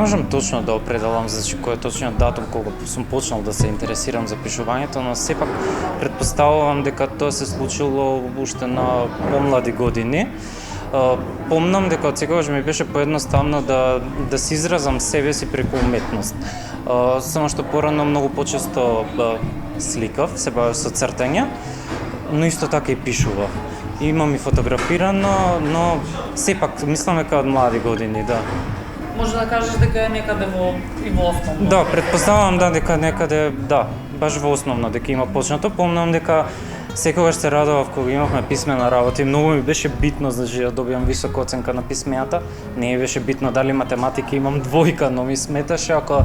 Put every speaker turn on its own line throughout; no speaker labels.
можам точно да определам кој е точниот датум кога сум почнал да се интересирам за пишувањето, но сепак претпоставувам дека тоа се случило уште на помлади години. Помнам дека од секогаш ми беше поедноставно да се изразам себе си преку уметност. Само што порано многу почесто сликав, се бавев со цртање, но исто така и пишував. Имам и фотографирано, но сепак мислам дека од млади години, да.
Може да кажеш дека е некаде во основно?
Да, претпоставувам дека некаде, да, баш во основно дека има почнато. Помнам дека секогаш се радував кога имавме писмена работа и многу ми беше битно да добиам висока оценка на писмената. Не ми беше битно дали математика имам двојка, но ми сметаше ако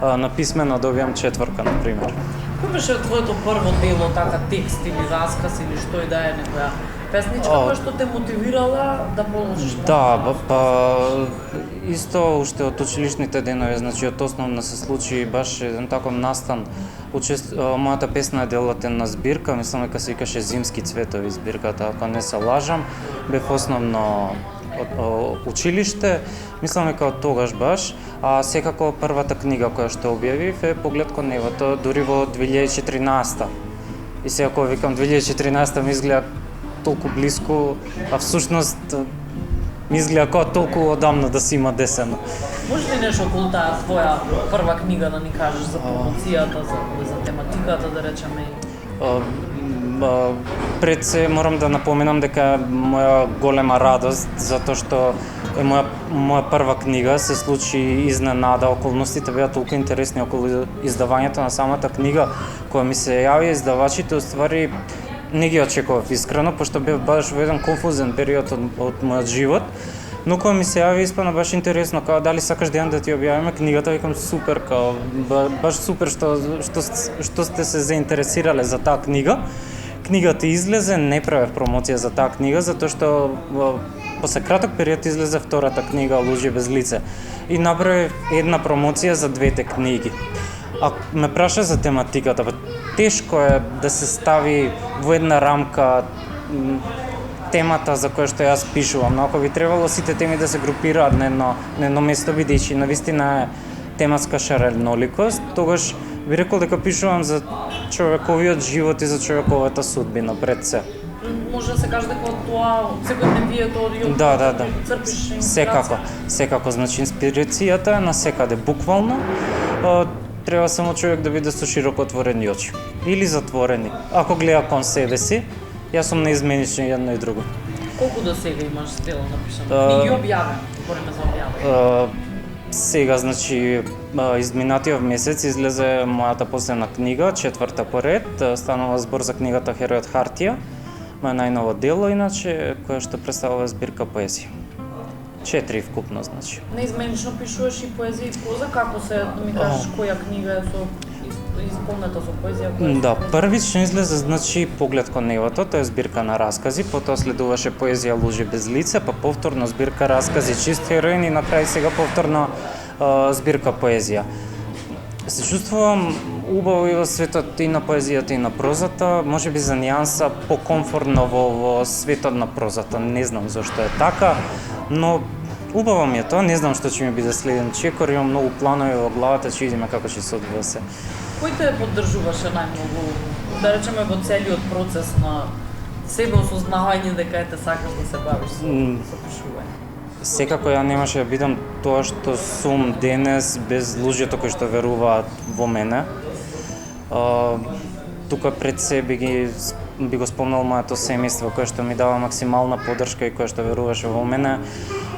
на писмена добиам четворка, на пример.
Кој беше твоето прво дело, така текст или расказ или што и да е некоја песничка која што те мотивирала да продолжиш?
Да, исто уште од училишните денови, значи од основно се случи баш еден таков настан. Мојата песна е дел од една збирка, мислам дека се викаше Зимски цветови збирката, ако не се лажам. Бев основно од училиште, мислам дека од тогаш баш, а секако првата книга која што објавив е Поглед кон небото, дури во 2014. И сега кога викам 2014 ми изгледа толку блиску, а всушност ми изгледа како толку одамна да се има десено.
Може ли нешто околу таа твоја прва книга да ни кажеш за промоцијата, за тематиката, да речеме?
Пред се морам да напоменам дека е моја голема радост, затоа што е моја прва книга, се случи изненада, околностите беа толку интересни околу издавањето на самата книга, која ми се јави издавачите, уствари не ги очекував искрено, пошто бев баш во еден конфузен период од мојот живот. Но кога ми се јави испана баш интересно, као дали сакаш ден да ти објавиме книгата, викам супер, као баш супер што сте се заинтересирале за таа книга. Книгата излезе, не правев промоција за таа книга, затоа што после краток период излезе втората книга Лужи без лице. И направив една промоција за двете книги. А ме праша за тематиката, тешко е да се стави во една рамка темата за која што јас пишувам, но ако би требало сите теми да се групираат на едно место, бидејќи навистина е тематска шареноликост, тогаш би рекол дека пишувам за човековиот живот и за човековата судбина пред се.
Може да се каже дека од тоа секојдневието и од
Да.
црпиш инспирација?
Секако, значи инспирацијата е насекаде, буквално. Треба само човек да биде со широко отворени очи или затворени. Ако гледа кон себе си, јас сум неизменичен едно и друго.
Колку до сега имаш дело напишано? Книги објавени, говориме за објавени.
Сега, значи, изминатиот месец излезе мојата последна книга, четврта поред, станува збор за книгата Херојот Хартија, моја најново дело, иначе, која што представува збирка поезија. 4 вкупно, значи.
Неизменично пишуваш и поезија и проза, како се, да ми кажеш која книга е со исполнета со поезија?
Да, првично излезе, значи, Поглед кон небото, тоа е збирка на раскази, потоа следуваше поезија Лужи без лице, па повторно збирка раскази Чист хероин и на крај сега повторно збирка поезија. Се чувствувам убаво и во светот и на поезијата и на прозата, можеби за нијанса покомфортно во светот на прозата, не знам зошто е така, но убаво ми е тоа, не знам што ќе ми биде следен чекор, имам многу планови во главата, ќе видиме како ќе се одвива се.
Кој те поддржуваше најмногу, да речеме во целиот процес на себе осознавање дека те сакаш да се бавиш со пишување?
Секако ја немаше да бидам тоа што сум денес без луѓето кои што веруваат во мене. Тука пред се би го спомнал моето семејство кое што ми дава максимална поддршка и кое што веруваше во мене.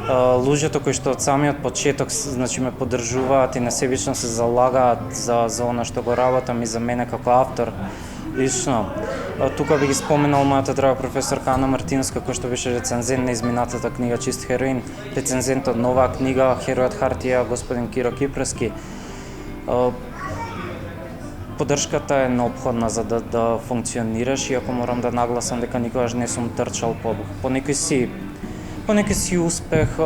Луѓето кои што од самиот почеток, значи, ме поддржуваат и несебично се залагаат за она што го работам и за мене како автор лично. Тука би ги споменал мојата драга професорка Ана Мартиновска, која што беше рецензент на изминатата книга Чист хероин, рецензент од новаа книга Херојот Хартија, господин Киро Кипрески. Поддршката е неопходна за да функционираш, иако морам да нагласам дека никогаш не сум трчал по некој си успех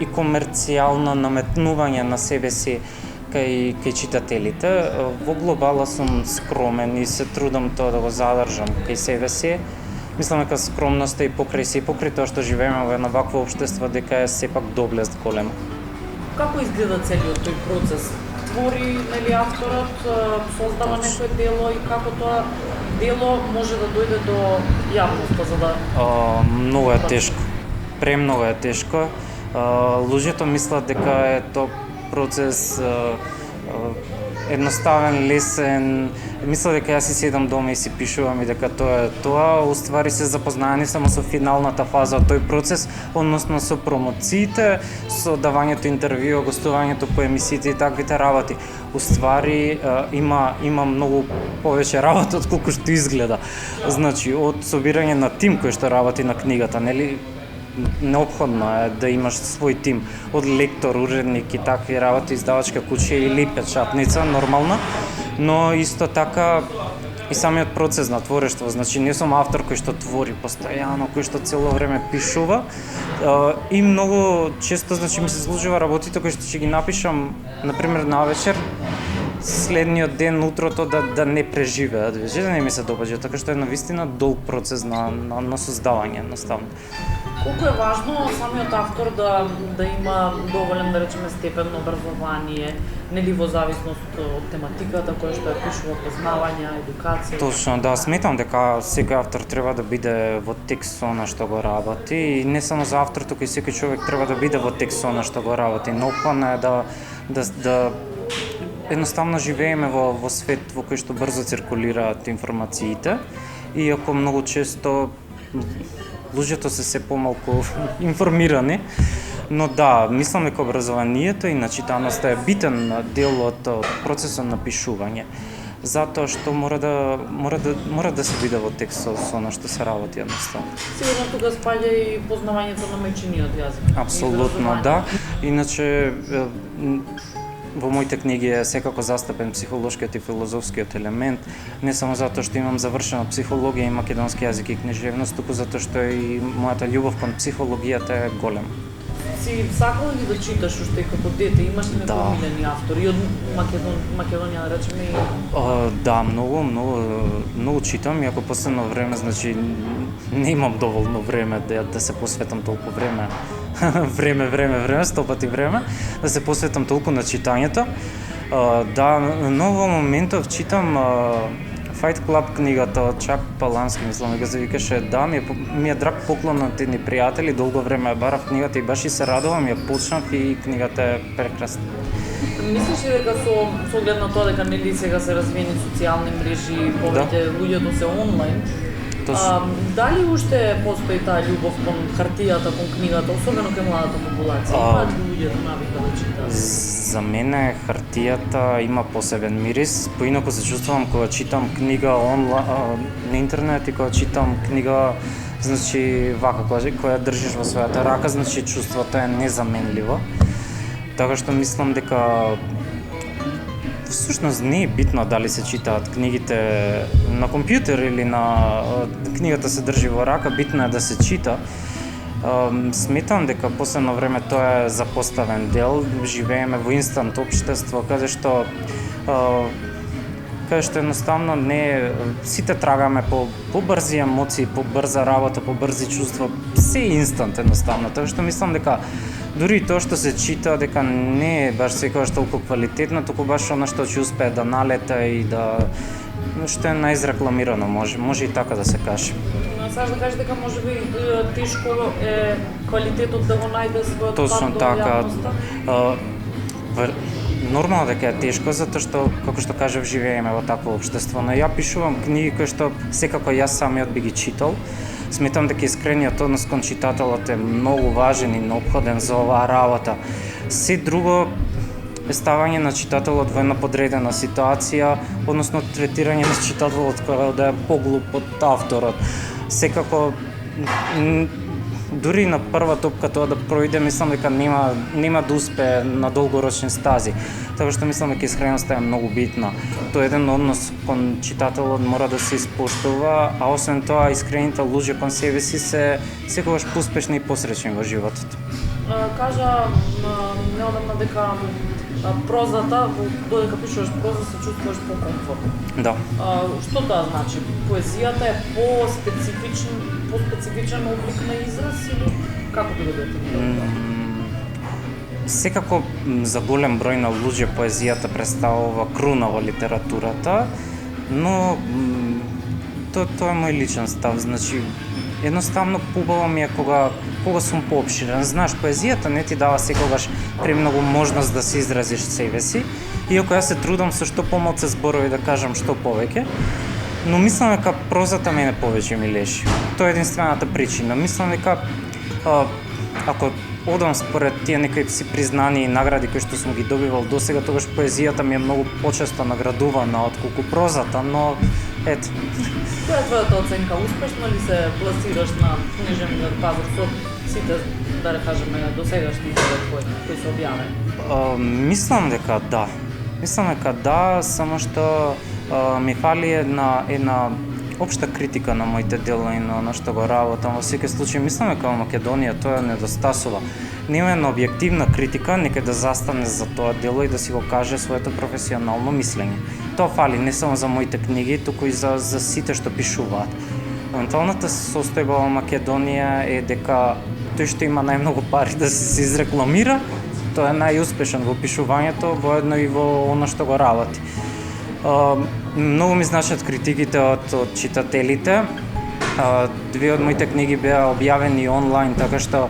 и комерцијално наметнување на себе си кај читателите. Во глобала сум скромен и се трудам тоа да го задржам кај себе си. Мислам дека скромноста и покрај тоа што живееме во едно вакво општество, дека е сепак доблест голема.
Како изгледа целиот тој процес? Твори, нели, авторот, создава некое дело и како тоа дело може да дојде до јавноста за да...
Многу е тешко. Премногу е тешко. Луѓето мислат дека е тоа процес едноставен, лесен. Мислам дека јас си седам дома и си пишувам и дека тоа е тоа. Уствари се запознаени само со финалната фаза од тој процес, односно со промоциите, со давањето интервју, гостувањето по емисиите и таквите работи. Уствари има многу повеќе работа од колку што изгледа. Значи, од собирање на тим кој што работи на книгата, нели? Неопходно е да имаш свој тим од лектор, уредник и такви работи, издавачка куќа или печатница, нормална, но исто така и самиот процес на творештво. Значи, не сум автор кој што твори постојано, кој што цело време пишува и многу често, значи, ми се случува работите кои што ќе ги напишам, например, навечер, следниот ден, утрото да не преживеат, веќе да не ми се допаѓа, така што е навистина долг процес на создавање, наставно.
Колку е важно самиот автор да има доволен, да речеме, степен на образование, нели во зависност од тематиката која што ја пишува, познавање, едукација?
Точно, да, сметам дека секој автор треба да биде во текст со она што го работи и не само за автор, туку и секој човек треба да биде во текст со она што го работи. Неопходно е да едноставно живееме во свет во кој што брзо циркулираат информациите, иако многу често луѓето се помалку информирани, но да, мислам дека образованието и начитаноста е битен дел од процесот на пишување, затоа што мора да се биде во текст со она што се работи едноставно.
Сигурно тука спаѓа и познавањето на мајчиниот јазик.
Апсолутно, да. Иначе во моите книги е секако застапен психолошкиот и филозофскиот елемент, не само затоа што имам завршена психологија и македонски јазик и книжевност, туку затоа што и мојата љубов кон психологијата е голема.
Си сакал ли да читаш уште и како дете? Имаш ли некои омилени автори од Македонија, да речеме?
Да, многу читам, иако последно време, значи, не имам доволно време да се посветам толку време. време, 100 пати време, да се посветам толку на читањето. Да, но во моментов читам Fight Club книгата од Чак Палански, мислам дека се викаше, да, ми е драг поклон од едни пријатели, долго време ја барав книгата и баш и се радувам, ја почнав и книгата е прекрасна.
Мислиш ли дека со оглед на тоа дека нели сега се развиени социјални мрежи, повеќе луѓето се онлайн, дали уште постои таа љубов кон хартијата, кон книгата, особено кај младата популација? Имаат ли луѓето навика да читаат?
За мене хартијата има посебен мирис, поинаку се чувствувам кога читам книга на интернет и кога читам книга, значи вака која држиш во својата рака, значи чувството е незаменливо. Така што мислам дека всушност не е битно дали се читаат книгите на компјутер или книгата се држи во рака, битно е да се чита. Сметам дека последно време тоа е запоставен дел, живееме во инстант општество каде што едноставно не сите трагаме по брзи емоции, по брза работа, по брзи чувства, се инстант едноставно, така што мислам дека дури тоа што се чита дека не е баш секогаш толку квалитетно, туку баш она што ќе успее да налета и што е најизрекламирано, може и така да се каже.
Саш да кажеш дека можеби тешко е квалитетот да го најде својот пат
Точно
до
така.
јавноста?
Нормално дека е тешко, затоа што, како што кажав, живееме во такво општество, но ја пишувам книги кои што секако јас самиот би ги читал. Сметам дека искрениот однос кон читателот е многу важен и неопходен за оваа работа. Се друго е ставање на читателот во една подредена ситуација, односно третирање на читателот кој да е поглуп од авторот. Секако дури на прва топка тоа да пројде, мислам дека нема да успее на долгорочни стази. Така што мислам дека искреноста е многу битна. Тоа е еден однос кон читателот мора да се испоштува, а освен тоа искрените луѓе кон себе си се секогаш поуспешни и посреќни во животот.
Кажа неодамна дека прозата, додека пишуваш проза, се чувствуваш покомфортно.
Да.
Што тоа значи? Поезијата е по специфичен облик на израз или како би го дефинирал?
секако за голем број на луѓе поезијата представува круна во литературата, но тоа е мој личен став, значи едноставно побаво ми е кога сум поопширен. Знаеш, поезијата не ти дава секогаш премногу можност да се изразиш себе си, иако јас се трудам со што помалку зборови да кажам што повеќе, но мислам дека прозата мене повеќе ми лежи. Тоа е единствената причина. Мислам дека ако одам според тие некои си признани награди кои што сум ги добивал досега, тогаш поезијата ми е многу почесто наградувана отколку прозата, но ето.
Која е твојата оценка? Успешно ли се пласираш на книжевниот пазар со сите, да кажеме, досегашни кои се објавени?
Мислам дека да, само што ми фали една општа критика на моите дела и на она што го работам. Во секој случај мислам дека во Македонија тоа недостасува. Нема една објективна критика, нека да застане за тоа дело и да си го каже своето професионално мислење. Тоа фали не само за моите книги, туку и за сите што пишуваат. Менталната состојба во Македонија е дека тој што има најмногу пари да се изрекламира, тој е најуспешен во пишувањето, воедно и во она што го работи. Многу ми значат критиките од читателите. Две од моите книги беа објавени онлайн, така што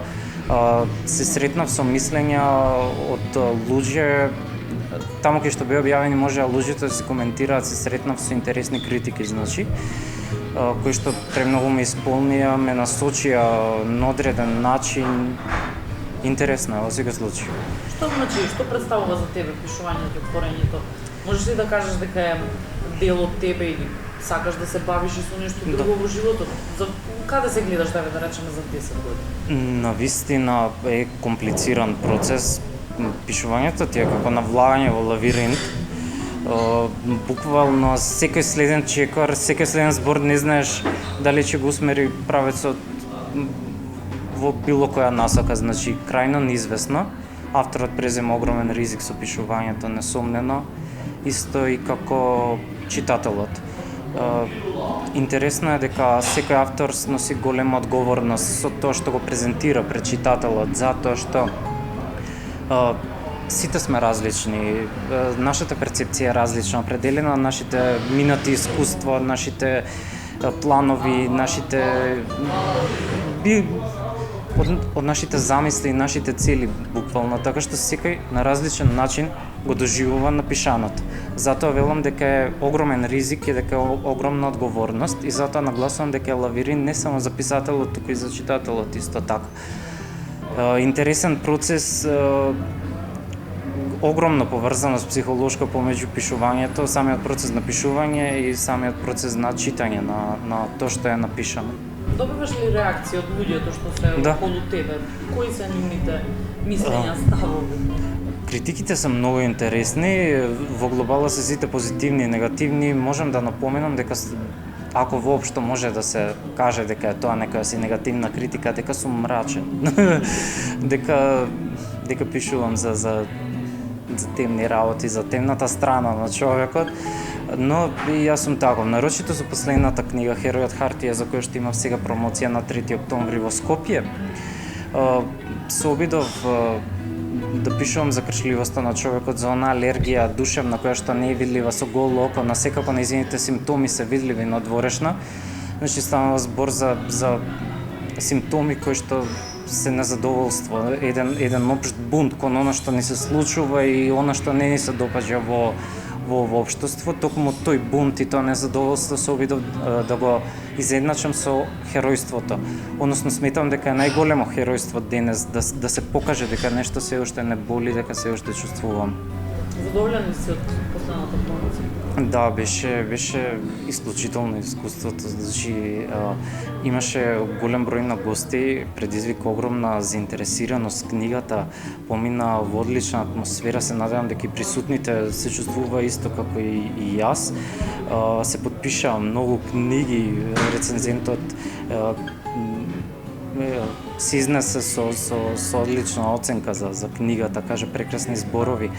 се сретнав со мислења од луѓе. Таму кај што беа објавени можеа луѓето да се коментираат, се сретнав со интересни критики, значи, кои што премногу ме исполнија, ме насочија на одреден начин. Интересно е во секој случај.
Што значи, што представува за тебе пишувањето, творењето? Можеш ли да кажеш дека е дел од тебе или сакаш да се бавиш и со нешто друго во животот? За каде се гледаш, да речеме, за 10 години?
Навистина е комплициран процес. Пишувањето ти е како навлагање во лавиринт. Буквално секој следен чекор, секој следен збор не знаеш дали ќе го усмери правецот во било која насока, значи крајно неизвестно. Авторот презема огромен ризик со пишувањето, несомнено, исто и како читателот. Интересно е дека секој автор носи голема одговорност со тоа што го презентира пред читателот, затоа што сите сме различни, нашата перцепција е различна, определена нашите минати искуства, нашите планови, нашите од нашите замисли и нашите цели буквално, така што секој на различен начин го доживува напишаното. Затоа велам дека е огромен ризик и дека е огромна одговорност и затоа нагласувам дека е лавирин не само за писателот, туку и за читателот исто така. Интересен процес, огромна поврзаност психолошка помеѓу пишувањето, самиот процес на пишување и самиот процес на читање на тоа што е напишано.
Добиваш ли реакции од луѓето што се околу тебе? Кои се нивните мислења, ставови?
Критиките се многу интересни, во глобала се сите позитивни и негативни. Можам да напоменам дека ако воопшто може да се каже дека е тоа некоја си негативна критика, дека сум мрачен. дека пишувам за темни работи, за темната страна на човекот. Но и јас сум таков. Нарочито со последната книга Херојот хартија, за која што имав сега промоција на 3 октомври во Скопје, се обидов да пишувам за кршливоста на човекот, за она алергија душевна која што не е видлива со голо око, на секако нејзините симптоми се видливи надворешно. Значи станува збор за симптоми кои што се незадоволство, еден општ бунт кон она што ни се случува и она што не ни се допаѓа во општество, токму тој бунт и тоа незадоволство се обидов да го изедначам со херојството. Односно сметам дека е најголемо херојство денес да се покаже дека нешто се уште не боли, дека се уште чувствувам.
Задоволен ли си од последната промоција?
Да, беше исклучително искуството, значи имаше голем број на гости, предизвика огромна заинтересираност книгата, помина во одлична атмосфера, се надевам дека и присутните се чувствува исто како и јас. Се потпишаа многу книги, рецензентот се изнесе со одлична оценка за книгата, каже прекрасни зборови.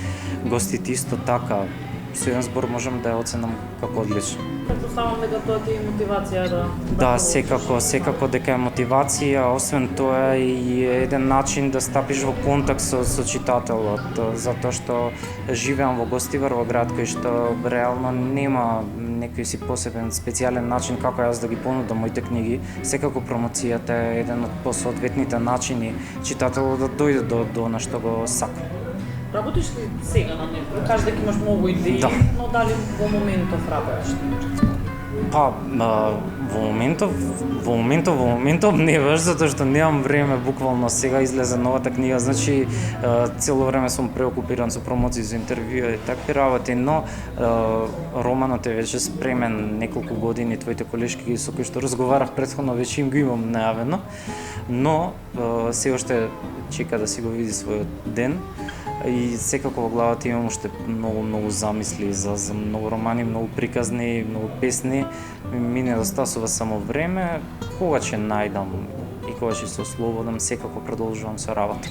Гостите исто така. со еден збор можам да ја оценам како одлична.
Претпоставам дека тоа ти е мотивација да
Да, секако дека е мотивација, освен тоа и еден начин да стапиш во контакт со читателот, затоа што живеам во Гостивар, во град кој што реално нема некој си посебен специјален начин како јас да ги понудам моите книги. Секако промоцијата е еден од посоодветните начини читателот да дојде до она што го сака.
Работиш ли сега на него? Кажеш дека имаш многу идеи,
Да.
но дали во моментов работиш?
Па, во моментов не баш, затоа што немам време, буквално сега излезе новата книга, значи цело време сум преокупиран со промоции, со интервјуи и такви работи, но романот е веќе спремен неколку години, твоите колешки со кои што разговарав претходно веќе им го имам најавено, но се уште чека да си го види својот ден. И секако во главата имам уште многу замисли за многу романи, многу приказни, многу песни. Ми недостасува само време, кога ќе најдам и кога ќе се ослободам, секако продолжувам со работа.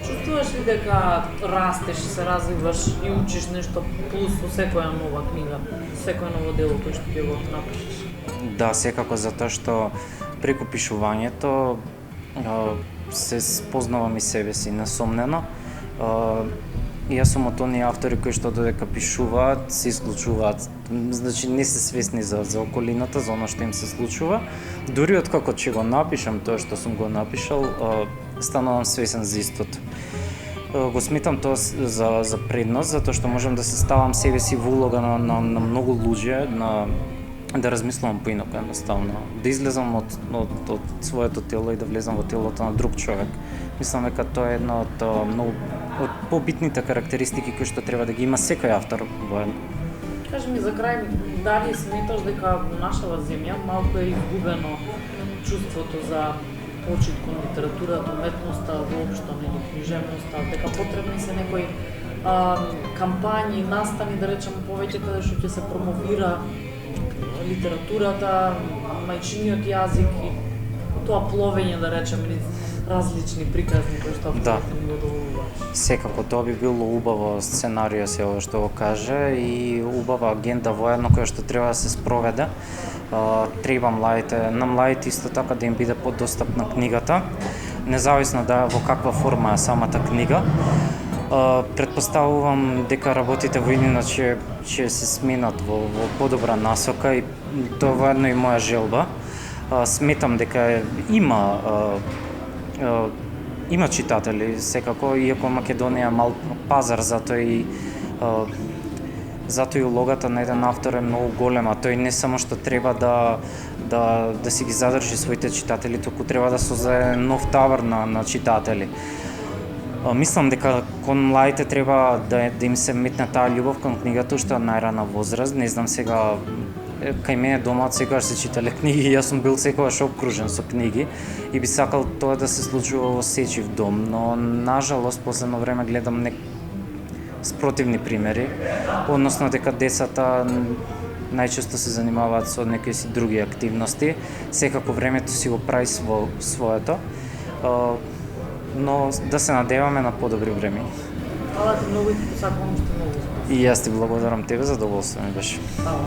Чувствуваш ли дека растеш, се развиваш и учиш нешто плюс во секоја нова книга, секој ново дело кој што ќе го напишеш?
Да, секако, затоа што преку пишувањето се спознавам и себе си, несомнено. Јас сум од оние автори кои што додека пишуваат, се исклучуваат. Значи не се свесни за околината, за она што им се случува. Дури откако ќе го напишам тоа што сум го напишал, станувам свесен за истото. Го сметам тоа за предност, затоа што можам да се ставам себе си во улога на многу луѓе, да размислувам поинаку едноставно, да излезам од своето тело и да влезам во телото на друг човек. Мислам дека тоа е една од побитните карактеристики кои што треба да ги има секој автор воедно.
Кажи ми за крај, дали сметаш дека во нашава земја малку е изгубено чувството за почит кон литературата, уметноста, воопшто, нели, книжевноста, дека потребни се некои кампањи, настани, да речем, повеќе каде што ќе се промовира литературата, мајчиниот јазик и тоа пловење, да речем, различни приказни кои што
Да.
го доволуваш.
Секако тоа би било убаво сценарио се ова што го каже и убава агенда воедно која што треба да се спроведе. Треба на младите исто така да им биде подостапна книгата, независно да во каква форма е самата книга. Предпоставувам дека работите во иднина ќе се сменат во подобра насока и тоа воедно и моја желба. Сметам дека има читатели секако, иако Македонија е мал пазар, затоа и улогата на еден автор е многу голема. Тој не само што треба да си ги задржи своите читатели, туку треба да создаде нов табор на читатели. Мислам дека кон младите треба да им се метне таа љубов кон книгата уште од најрана возраст. Не знам сега, кај мене дома секогаш се читале книги, јас сум бил секогаш обкружен со книги и би сакал тоа да се случува во сечив дом, но нажалост последно време гледам спротивни примери, односно дека децата најчесто се занимаваат со некои си други активности, секако времето си го прави своето, но да се надеваме на подобри времења.
Фала ти многу и ти посакувам уште многу успех.
И јас ти благодарам тебе, задоволство ми беше.
Фала.